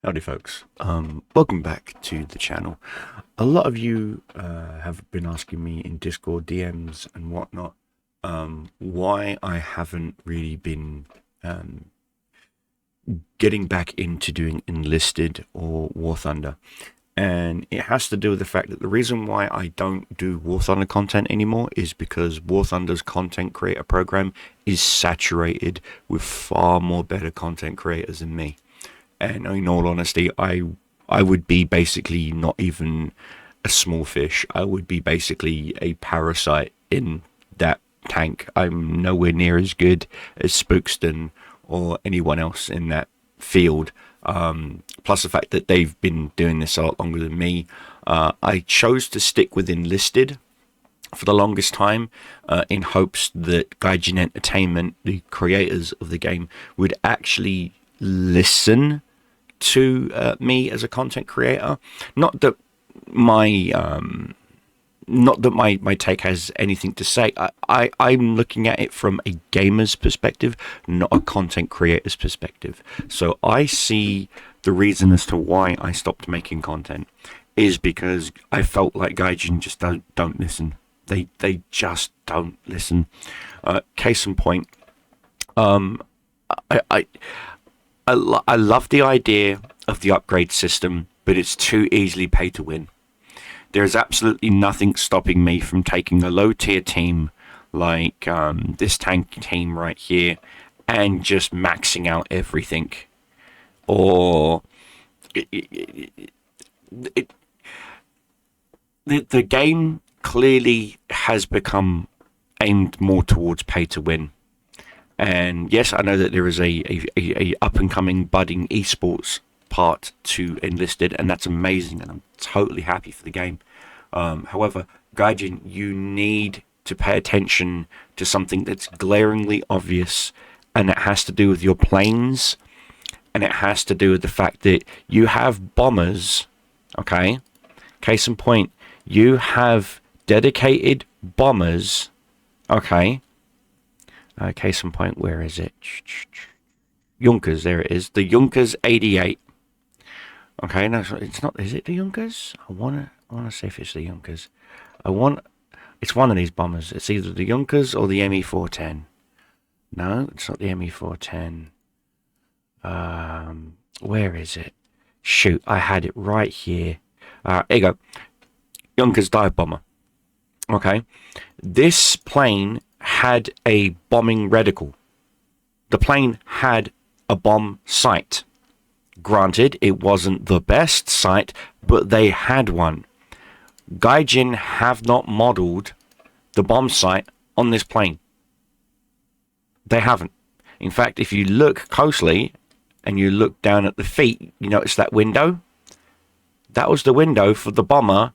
Howdy folks, welcome back to the channel. A lot of you have been asking me in Discord DMs and whatnot why I haven't really been getting back into doing Enlisted or War Thunder. And it has to do with the fact that the reason why I don't do War Thunder content anymore is because War Thunder's content creator program is saturated with far more better content creators than me. And in all honesty, I would be basically not even a small fish. I would be basically a parasite in that tank. I'm nowhere near as good as Spookston or anyone else in that field. Plus the fact that they've been doing this a lot longer than me. I chose to stick with Enlisted for the longest time in hopes that Gaijin Entertainment, the creators of the game, would actually listen to me as a content creator. Not that my my take has anything to say. I'm looking at it from a gamer's perspective, not a content creator's perspective. So I see the reason as to why I stopped making content is because I felt like Gaijin just don't listen. They just don't listen. Case in point, I love the idea of the upgrade system, but it's too easily pay to win. There is absolutely nothing stopping me from taking a low tier team like this tank team right here and just maxing out everything. Or the game clearly has become aimed more towards pay to win. And yes, I know that there is a up and coming budding esports part to Enlisted, and that's amazing, and I'm totally happy for the game. However, Gaijin, you need to pay attention to something that's glaringly obvious, and it has to do with your planes, and it has to do with the fact that you have bombers, okay? Case in point, you have dedicated bombers, okay? Case in point, where is it? Junkers, there it is. The Junkers 88. Okay, no, it's not. Is it the Junkers? I wanna see if it's the Junkers. It's one of these bombers. It's either the Junkers or the ME410. No, it's not the ME410. Where is it? Shoot, I had it right here. Here you go. Junkers dive bomber. Okay, this plane had a bombing reticle. The plane had a bomb sight. Granted, it wasn't the best sight, but they had one. Gaijin have not modeled the bomb sight on this plane. They haven't. In fact, if you look closely and you look down at the feet, you notice that window? That was the window for the bomber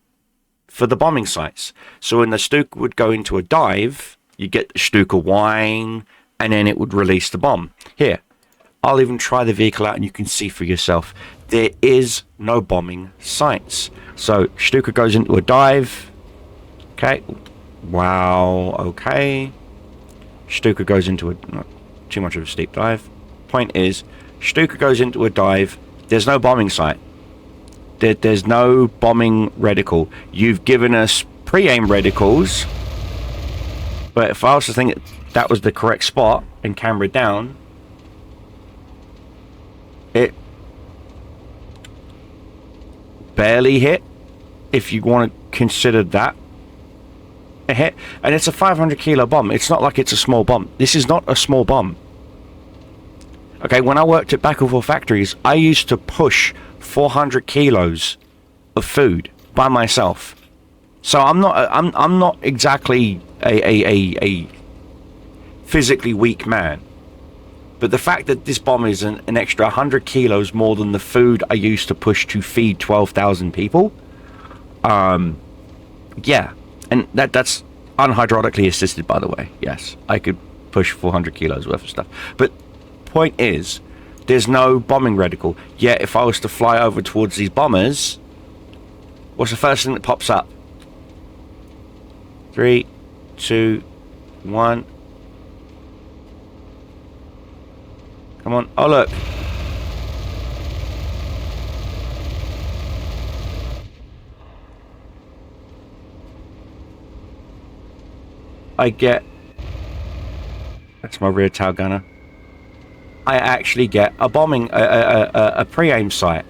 for the bombing sights. So when the Stuka would go into a dive, you get the Stuka whine, and then it would release the bomb. Here, I'll even try the vehicle out and you can see for yourself. There is no bombing sights. So Stuka goes into a dive. Okay. Wow. Okay. Stuka goes into a... not too much of a steep dive. Point is, Stuka goes into a dive. There's no bombing sight. There's no bombing reticle. You've given us pre-aim reticles. But if I was to think that was the correct spot and camera down, it barely hit, if you want to consider that a hit. And it's a 500 kilo bomb. It's not like it's a small bomb. This is not a small bomb. Okay, when I worked at Back of War Factories, I used to push 400 kilos of food by myself. So I'm not exactly a physically weak man. But the fact that this bomb is an extra 100 kilos more than the food I used to push to feed 12,000 people. Yeah. And that's unhydraulically assisted, by the way. Yes, I could push 400 kilos worth of stuff. But point is, there's no bombing reticle. Yet if I was to fly over towards these bombers, what's the first thing that pops up? 3, 2, 1. Come on. Oh, look. I get... That's my rear tail gunner. I actually get a bombing, a pre-aim sight.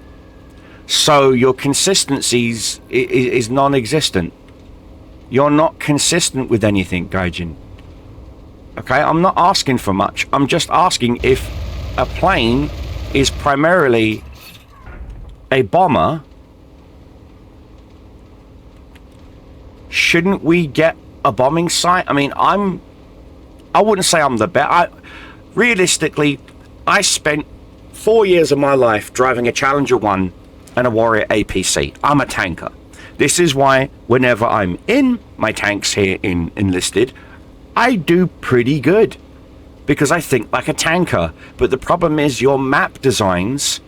So your consistencies is non-existent. You're not consistent with anything, Gaijin. Okay, I'm not asking for much. I'm just asking if a plane is primarily a bomber, shouldn't we get a bombing sight? I mean, I wouldn't say I'm the best. Realistically, I spent 4 years of my life driving a Challenger 1 and a Warrior APC. I'm a tanker. This is why whenever I'm in my tanks here in Enlisted, I do pretty good because I think like a tanker. But the problem is your map designs,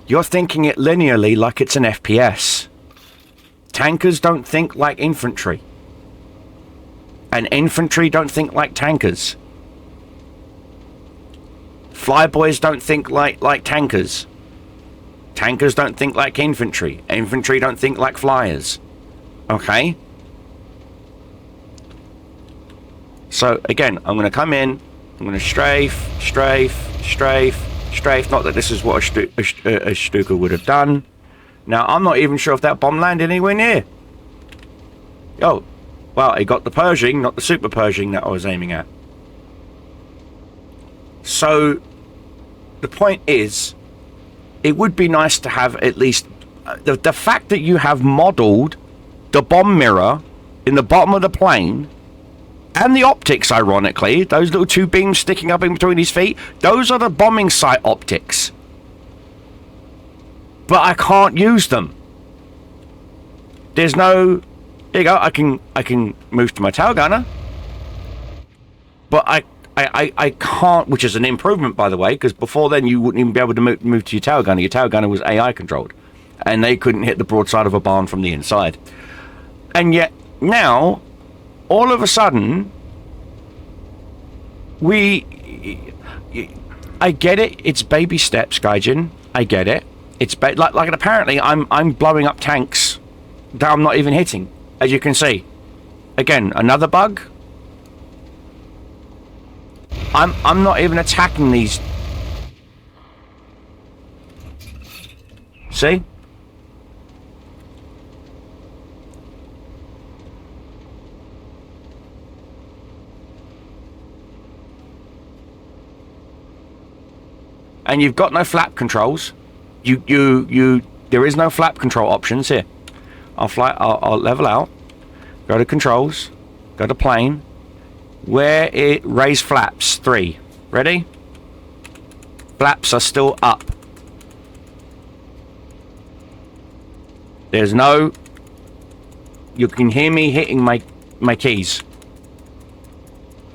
you're thinking it linearly like it's an FPS. Tankers don't think like infantry. And infantry don't think like tankers. Flyboys don't think like tankers. Tankers don't think like infantry. Infantry don't think like flyers. Okay? So, again, I'm going to come in. I'm going to strafe. Not that this is what a Stuka would have done. Now, I'm not even sure if that bomb landed anywhere near. Oh, well, it got the Pershing, not the Super Pershing that I was aiming at. So, the point is, it would be nice to have at least... The fact that you have modelled the bomb mirror in the bottom of the plane, and the optics, ironically, those little two beams sticking up in between his feet, those are the bombing sight optics. But I can't use them. There's no... There you go, I can move to my tail gunner. But I can't, which is an improvement, by the way, because before then you wouldn't even be able to move to your tail gunner. Your tail gunner was AI controlled. And they couldn't hit the broadside of a barn from the inside. And yet, now, all of a sudden, I get it, it's baby steps, Gaijin. I get it. It's like apparently I'm blowing up tanks that I'm not even hitting, as you can see. Again, another bug. I'm not even attacking these. See? And you've got no flap controls. There is no flap control options here. I'll level out. Go to controls. Go to plane. Where it raise flaps 3. Ready? Flaps are still up. There's no... You can hear me hitting my keys.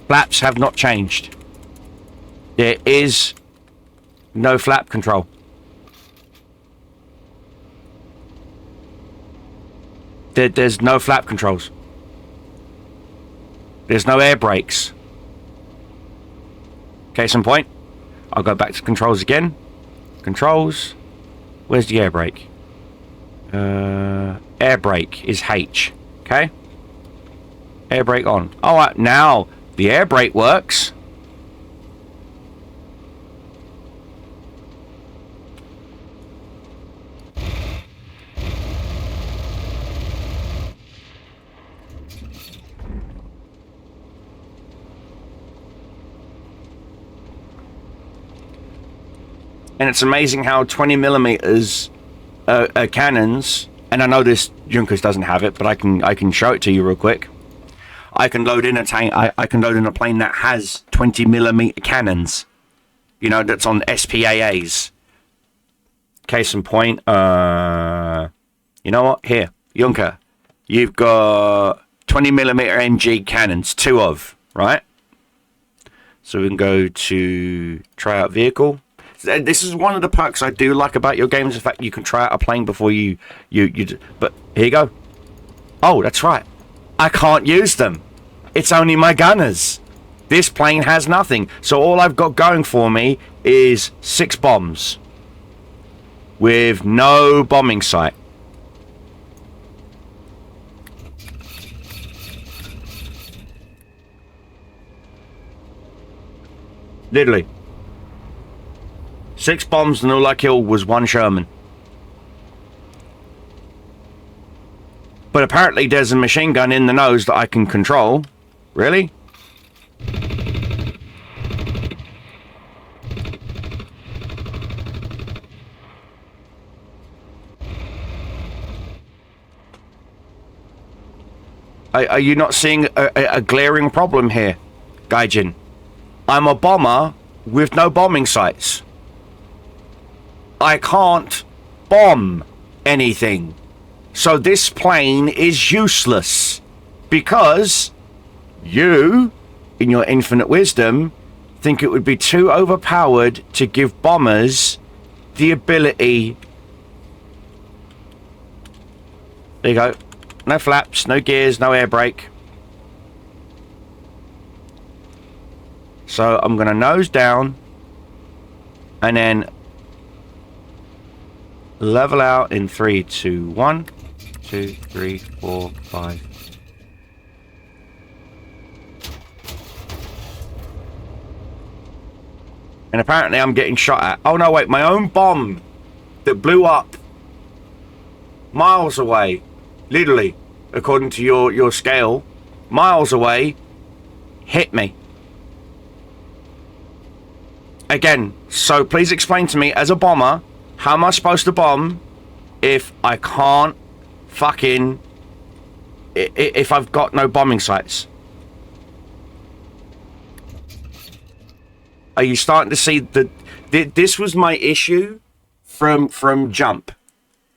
Flaps have not changed. There is no flap control. There's no flap controls. There's no air brakes. Case in point, I'll go back to controls again. Controls. Where's the air brake? Air brake is H. Okay? Air brake on. Oh, now the air brake works. And it's amazing how 20 millimeters cannons, and I know this Junkers doesn't have it, but I can show it to you real quick. I can load in a tank. I can load in a plane that has 20 millimeter cannons. You know, that's on SPAAs. Case in point, you know what? Here, Junker, you've got 20 millimeter NG cannons, 2 of, right? So we can go to try out vehicle. This is one of the perks I do like about your games. In fact, you can try out a plane before you. But here you go. Oh, that's right. I can't use them. It's only my gunners. This plane has nothing. So all I've got going for me is 6 bombs with no bombing sight. Literally. 6 bombs and all I killed was 1 Sherman. But apparently there's a machine gun in the nose that I can control. Really? Are you not seeing a glaring problem here, Gaijin? I'm a bomber with no bombing sights. I can't bomb anything. So this plane is useless. Because you, in your infinite wisdom, think it would be too overpowered to give bombers the ability... There you go. No flaps, no gears, no air brake. So I'm going to nose down and then level out in 3, 2, 1, 2, 3, 4, 5. And apparently I'm getting shot at. Oh no, wait, my own bomb that blew up miles away. Literally, according to your scale, miles away, hit me. Again, so please explain to me, as a bomber, how am I supposed to bomb if I can't fucking... if I've got no bombing sights? Are you starting to see that this was my issue from jump?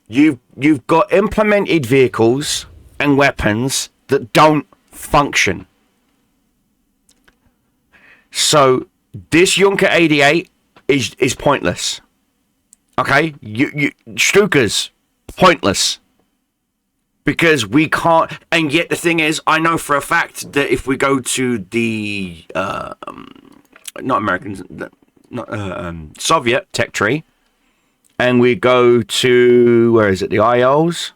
You've got implemented vehicles and weapons that don't function. So this Junker 88 is pointless. Okay, you Stukas, pointless. Because we can't, and yet the thing is, I know for a fact that if we go to the not Americans, not Soviet tech tree, and we go to, where is it, the ILs?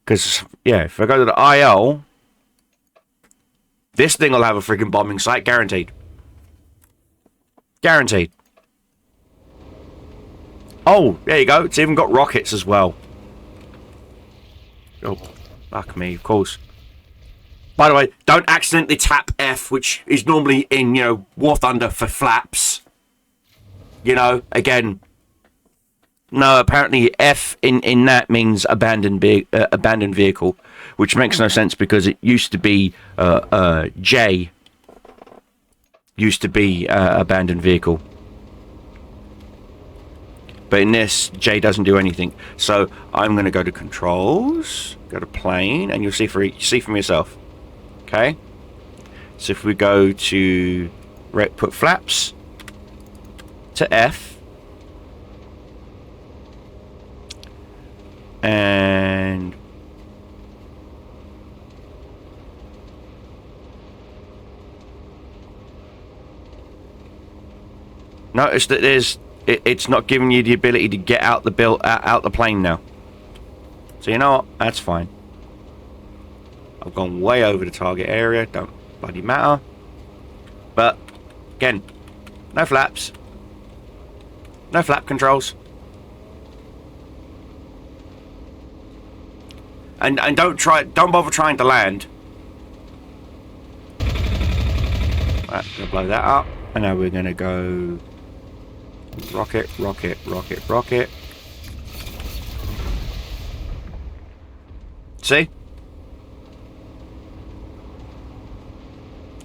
Because, yeah, if I go to the IL, this thing will have a freaking bombing site, guaranteed. Guaranteed. Oh, there you go. It's even got rockets as well. Oh, fuck me, of course. By the way, don't accidentally tap F, which is normally in, War Thunder for flaps. Again... No, apparently F in that means abandoned vehicle, which makes no sense because it used to be J used to be abandoned vehicle. But in this, J doesn't do anything. So I'm going to go to controls, go to plane, and you'll see for yourself. Okay? So if we go to put flaps to F, and notice that it's not giving you the ability to get out the plane now. So you know what? That's fine. I've gone way over the target area. Don't bloody matter. But again, no flaps, no flap controls. And don't bother trying to land. Right, gonna blow that up. And now we're gonna go rocket, rocket, rocket, rocket. See?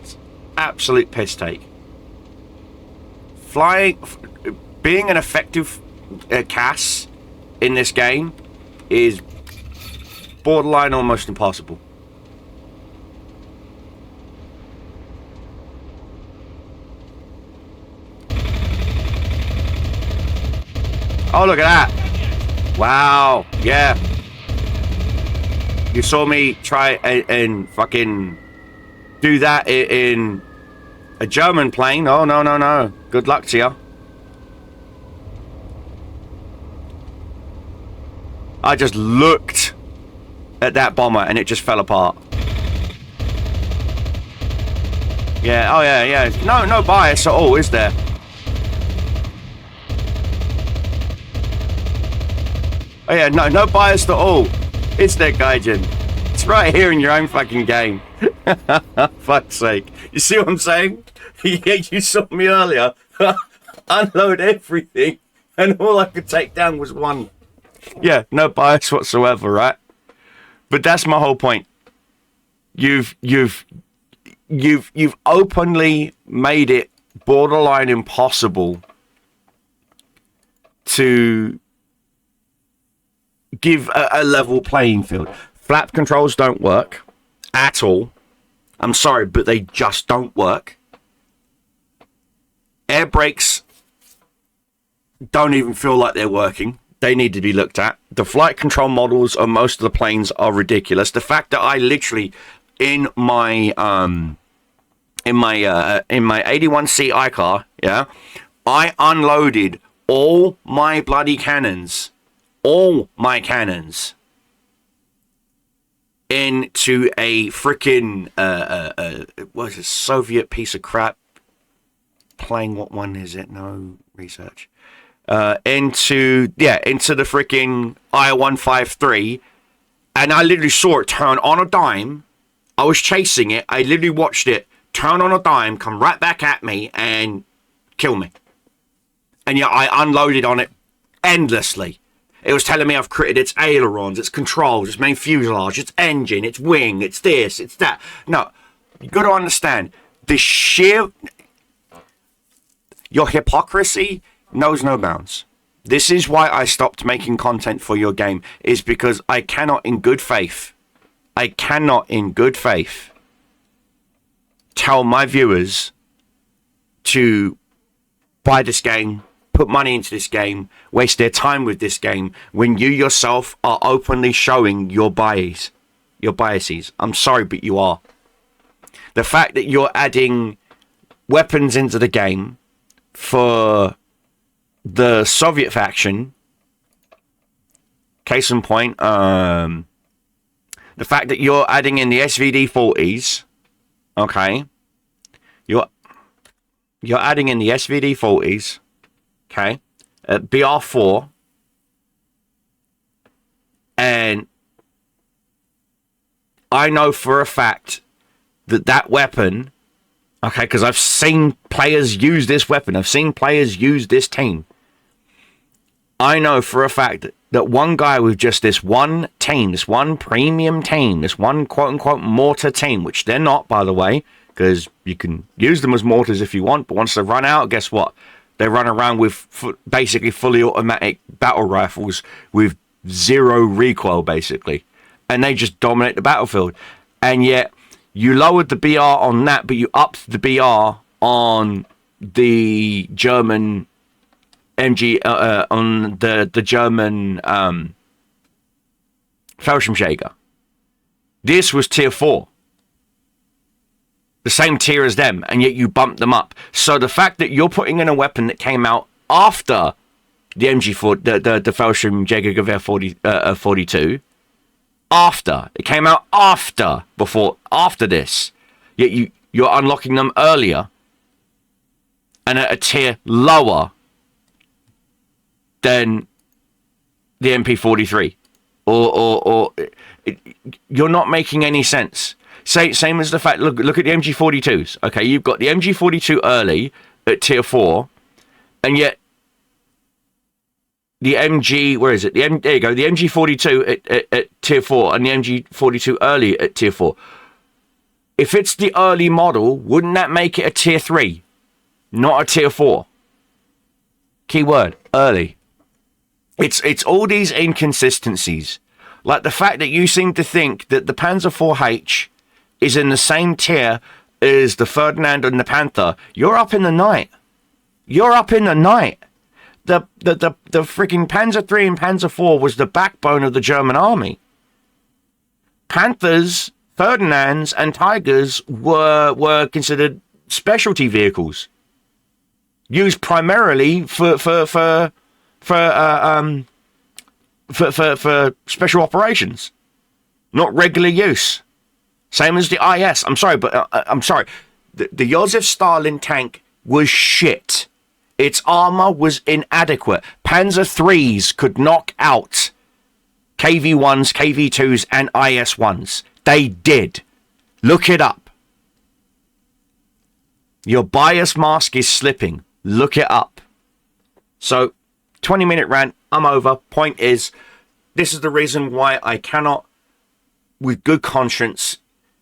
It's absolute piss take. Being an effective CAS in this game is borderline almost impossible. Oh, look at that. Wow. Yeah. You saw me try and fucking do that in a German plane. Oh, no, no, no. Good luck to you. I just looked at that bomber and it just fell apart. Yeah, oh yeah, yeah. No bias at all, is there? Oh yeah, no bias at all. It's there, Gaijin. It's right here in your own fucking game. Fuck's sake. You see what I'm saying? You saw me earlier. Unload everything, and all I could take down was one. Yeah, no bias whatsoever, right? But that's my whole point. You've openly made it borderline impossible to give a level playing field. Flap controls don't work at all. I'm sorry, but they just don't work. Air brakes don't even feel like they're working. They need to be looked at. The flight control models on most of the planes are ridiculous. The fact that I literally in my 81C iCar, yeah, I unloaded all my bloody cannons, all my cannons, into a freaking what is it, Soviet piece of crap plane. What one is it? No research. Into the freaking I-153, and I literally saw it turn on a dime. I was chasing it. I literally watched it turn on a dime, come right back at me, and kill me. And yeah, I unloaded on it endlessly. It was telling me I've critted its ailerons, its controls, its main fuselage, its engine, its wing, its this, its that. No, you got to understand the sheer... Your hypocrisy knows no bounds. This is why I stopped making content for your game, is because I cannot in good faith tell my viewers to buy this game, put money into this game, waste their time with this game, when you yourself are openly showing your biases. I'm sorry, but you are. The fact that you're adding weapons into the game for the Soviet faction, case in point, the fact that you're adding in the SVD-40s, okay, you're adding in the SVD-40s, okay, at BR4, and I know for a fact that weapon, okay, because I've seen players use this weapon, I've seen players use this team. I know for a fact that one guy with just this one team, this one premium team, this one quote-unquote mortar team, which they're not, by the way, because you can use them as mortars if you want, but once they run out, guess what? They run around with basically fully automatic battle rifles with zero recoil, basically. And they just dominate the battlefield. And yet, you lowered the BR on that, but you upped the BR on the German MG, on the German Fallschirmjäger. This was tier 4. The same tier as them, and yet you bumped them up. So the fact that you're putting in a weapon that came out after the MG4, the Fallschirmjäger Gewehr 42, after it came out after this, yet you're unlocking them earlier and at a tier lower than the MP43, or you're not making any sense. Same as the fact, look at the MG42s. Okay, you've got the MG42 early at tier 4, and yet the MG, where is it? There you go. The MG42 at tier 4 and the MG42 early at tier 4. If it's the early model, wouldn't that make it a tier 3, not a tier 4? Keyword, early. It's all these inconsistencies. Like the fact that you seem to think that the Panzer IV-H is in the same tier as the Ferdinand and the Panther. You're up in the night. You're up in the night. The freaking Panzer III and Panzer IV was the backbone of the German army. Panthers, Ferdinands, and Tigers were considered specialty vehicles, used primarily for special operations, not regular use. Same as the IS. I'm sorry, but I'm sorry. The Joseph Stalin tank was shit. Its armor was inadequate. Panzer IIIs could knock out KV-1s, KV-2s, and IS-1s. They did. Look it up. Your bias mask is slipping. Look it up. So, 20-minute rant. I'm over. Point is, this is the reason why I cannot, with good conscience,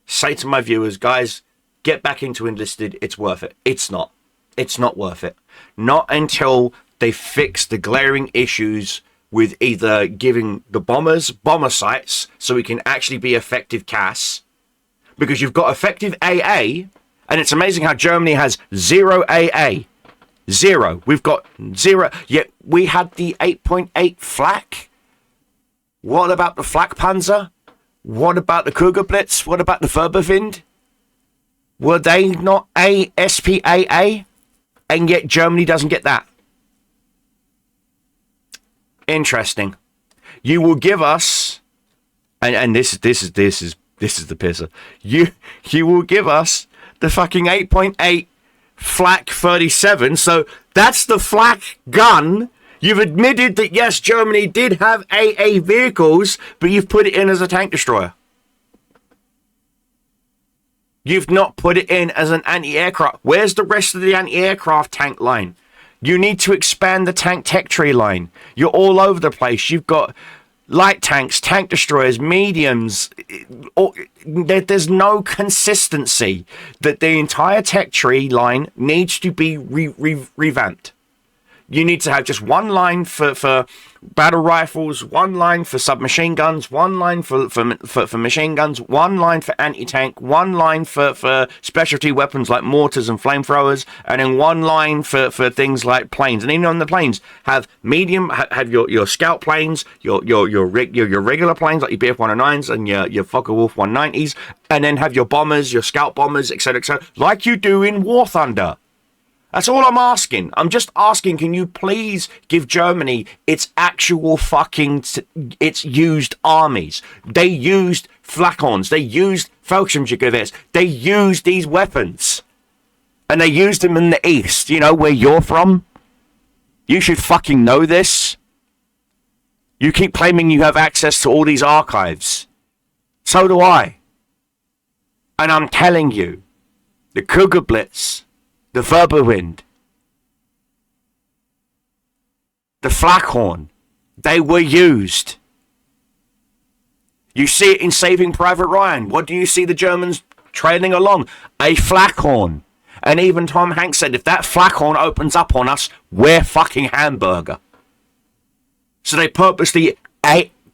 say to my viewers, guys, get back into Enlisted. It's worth it. It's not. It's not worth it. Not until they fix the glaring issues with either giving the bombers bomber sights so we can actually be effective CAS, because you've got effective AA, and it's amazing how Germany has 0 AA. 0. We've got 0. Yet we had the 8.8 flak. What about the flak Panzer? What about the Cougar Blitz? What about the Furberwind? Were they not a SPAA? And yet Germany doesn't get that. Interesting. You will give us, and this is the pisser. You will give us the fucking 8.8 flak 37. So that's the flak gun. You've admitted that yes, Germany did have AA vehicles, but you've put it in as a tank destroyer. You've not put it in as an anti-aircraft. Where's the rest of the anti-aircraft tank line? You need to expand the tank tech tree line. You're all over the place. You've got light tanks, tank destroyers, mediums. There's no consistency. That the entire tech tree line needs to be revamped. You need to have just one line for battle rifles, one line for submachine guns, one line for machine guns, one line for anti-tank, one line for specialty weapons like mortars and flamethrowers, and then one line for things like planes. And even on the planes, have medium, have your scout planes, your regular planes like your BF-109s and your Focke-Wulf 190s, and then have your bombers, your scout bombers, etc., like you do in War Thunder. That's all I'm asking. I'm just asking, can you please give Germany its actual fucking, its used armies? They used Flakons. They used Fallschirmjäger. They used these weapons. And they used them in the East, you know, where you're from. You should fucking know this. You keep claiming you have access to all these archives. So do I. And I'm telling you, the Cougar Blitz, the Furberwind, the Flakhorn, they were used. You see it in Saving Private Ryan. What do you see the Germans trailing along? A Flakhorn. And even Tom Hanks said, if that Flakhorn opens up on us, we're fucking hamburger. So they purposely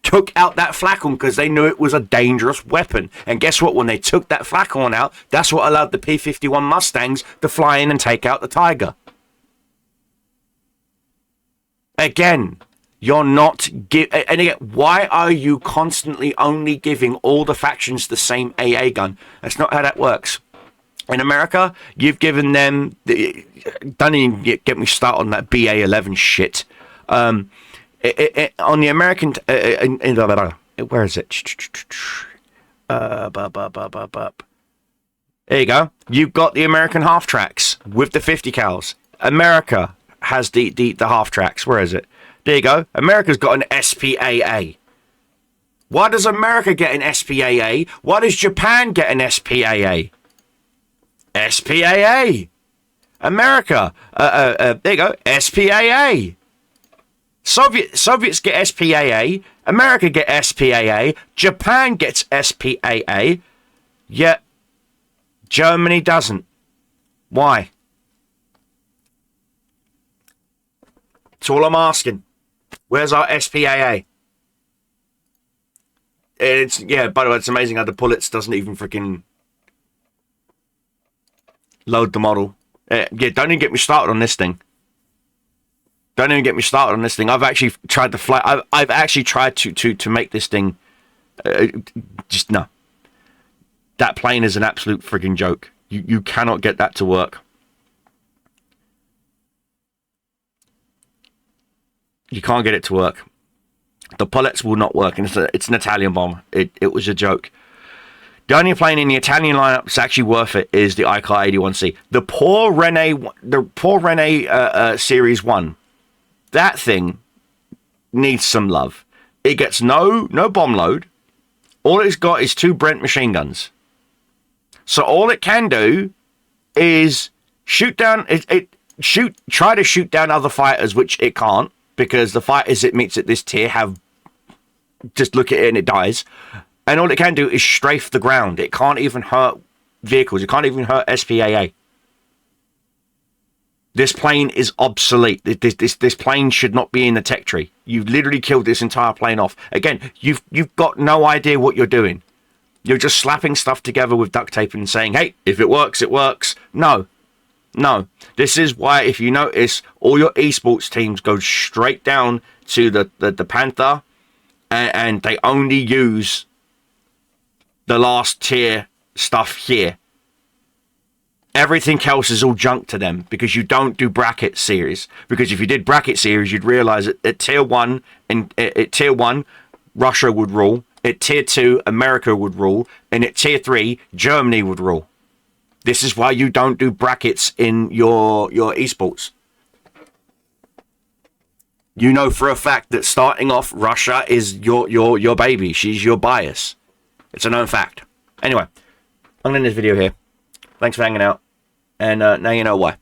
took out that Flakhorn because they knew it was a dangerous weapon. And guess what? When they took that Flakhorn out, that's what allowed the P-51 Mustangs to fly in and take out the Tiger. Again, you're not and again, why are you constantly only giving all the factions the same AA gun? That's not how that works. In America, you've given them don't even get me started on that BA-11 shit. On the American, where is it? There you go. You've got the American half tracks with the 50 cals. America has the half tracks. Where is it? There you go. America's got an SPAA. Why does America get an SPAA? Why does Japan get an SPAA? SPAA. America. There you go. SPAA. Soviets get SPAA, America get SPAA, Japan gets SPAA, yet Germany doesn't. Why? That's all I'm asking. Where's our SPAA? Yeah, by the way, it's amazing how the Pullets doesn't even freaking load the model. Yeah, don't even get me started on this thing. Don't even get me started on this thing. I've actually tried to fly. I've actually tried to make this thing. Just no. That plane is an absolute frigging joke. You cannot get that to work. You can't get it to work. The Pullets will not work, and it's an Italian bomber. It was a joke. The only plane in the Italian lineup that's actually worth it is the ICAR 81C. The poor Rene Series 1. That thing needs some love. It gets no bomb load. All it's got is 2 Brent machine guns. So all it can do is shoot down try to shoot down other fighters, which it can't, because the fighters it meets at this tier have just look at it and it dies. And all it can do is strafe the ground. It can't even hurt vehicles. It can't even hurt SPAA. This plane is obsolete. This plane should not be in the tech tree. You've literally killed this entire plane off. Again, you've got no idea what you're doing. You're just slapping stuff together with duct tape and saying, hey, if it works, it works. No. This is why, if you notice, all your esports teams go straight down to the Panther, and they only use the last tier stuff here. Everything else is all junk to them, because you don't do bracket series. Because if you did bracket series, you'd realize that at tier 1, Russia would rule. At tier 2, America would rule. And at tier 3, Germany would rule. This is why you don't do brackets in your esports. You know for a fact that starting off, Russia is your baby. She's your bias. It's a known fact. Anyway, I'm going to end this video here. Thanks for hanging out. And now you know why.